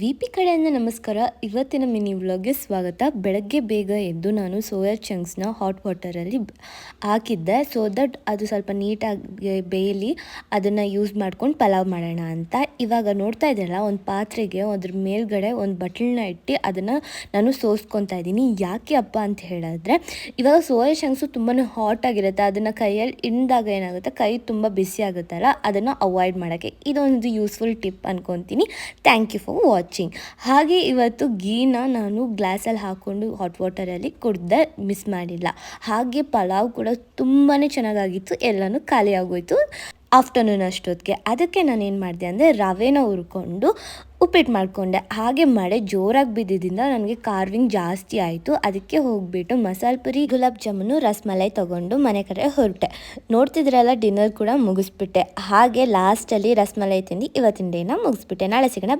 VP ಕಡೆಯಿಂದ ನಮಸ್ಕಾರ. ಇವತ್ತಿನ ಮಿನಿ ವ್ಲಾಗ್ಗೆ ಸ್ವಾಗತ. ಬೆಳಗ್ಗೆ ಬೇಗ ಎದ್ದು ನಾನು ಸೋಯಾ ಚಂಕ್ಸ್ನ ಹಾಟ್ ವಾಟರಲ್ಲಿ ಹಾಕಿದ್ದೆ, ಸೊ ದಟ್ ಅದು ಸ್ವಲ್ಪ ನೀಟಾಗಿ ಬೇಯಲಿ, ಅದನ್ನು ಯೂಸ್ ಮಾಡ್ಕೊಂಡು ಪಲಾವ್ ಮಾಡೋಣ ಅಂತ. ಇವಾಗ ನೋಡ್ತಾ ಇದ್ದೀರಲ್ಲ, ಒಂದು ಪಾತ್ರೆಗೆ ಅದ್ರ ಮೇಲ್ಗಡೆ ಒಂದು ಬಟ್ಲನ್ನ ಇಟ್ಟು ಅದನ್ನು ನಾನು ಸೋಸ್ಕೊತಾ ಇದ್ದೀನಿ. ಯಾಕೆ ಅಪ್ಪ ಅಂತ ಹೇಳಿದ್ರೆ, ಇವಾಗ ಸೋಯಾ ಚಂಕ್ಸು ತುಂಬಾ ಹಾಟ್ ಆಗಿರುತ್ತೆ, ಅದನ್ನು ಕೈಯಲ್ಲಿ ಹಿಂಡಿದಾಗ ಏನಾಗುತ್ತೆ, ಕೈ ತುಂಬ ಬಿಸಿ ಆಗುತ್ತಲ್ಲ, ಅದನ್ನು ಅವಾಯ್ಡ್ ಮಾಡೋಕ್ಕೆ ಇದೊಂದು ಯೂಸ್ಫುಲ್ ಟಿಪ್ ಅನ್ಕೊತೀನಿ. Thank you for watching. ಹಾಗೆ ಇವತ್ತು ಗೀನ ನಾನು ಗ್ಲಾಸಲ್ಲಿ ಹಾಕ್ಕೊಂಡು ಹಾಟ್ ವಾಟರಲ್ಲಿ ಕುಡ್ದೆ, ಮಿಸ್ ಮಾಡಿಲ್ಲ. ಹಾಗೆ ಪಲಾವ್ ಕೂಡ ತುಂಬಾ ಚೆನ್ನಾಗಾಗಿತ್ತು, ಎಲ್ಲನೂ ಖಾಲಿ ಆಗೋಯ್ತು ಆಫ್ಟರ್ನೂನ್ ಅಷ್ಟೊತ್ತಿಗೆ. ಅದಕ್ಕೆ ನಾನು ಏನು ಮಾಡಿದೆ ಅಂದರೆ ರವೆನ ಹುರ್ಕೊಂಡು ಉಪ್ಪಿಟ್ಟು ಮಾಡಿಕೊಂಡೆ. ಹಾಗೆ ಮಳೆ ಜೋರಾಗಿ ಬಿದ್ದಿದ್ದರಿಂದ ನನಗೆ ಕಾರ್ವಿಂಗ್ ಜಾಸ್ತಿ ಆಯಿತು. ಅದಕ್ಕೆ ಹೋಗಿಬಿಟ್ಟು ಮಸಾಲೆ ಪುರಿ, ಗುಲಾಬ್ ಜಾಮೂನು, ರಸಮಲೈ ತೊಗೊಂಡು ಮನೆ ಕಡೆ ಹೊರಟೆ. ನೋಡ್ತಿದ್ರಲ್ಲ, ಡಿನ್ನರ್ ಕೂಡ ಮುಗಿಸ್ಬಿಟ್ಟೆ. ಹಾಗೆ ಲಾಸ್ಟಲ್ಲಿ ರಸಮಲೈ ತಿಂದು ಇವತ್ತಿನ ಡೇನ ಮುಗಿಸ್ಬಿಟ್ಟೆ. ನಾಳೆ ಸಿಗೋಣ.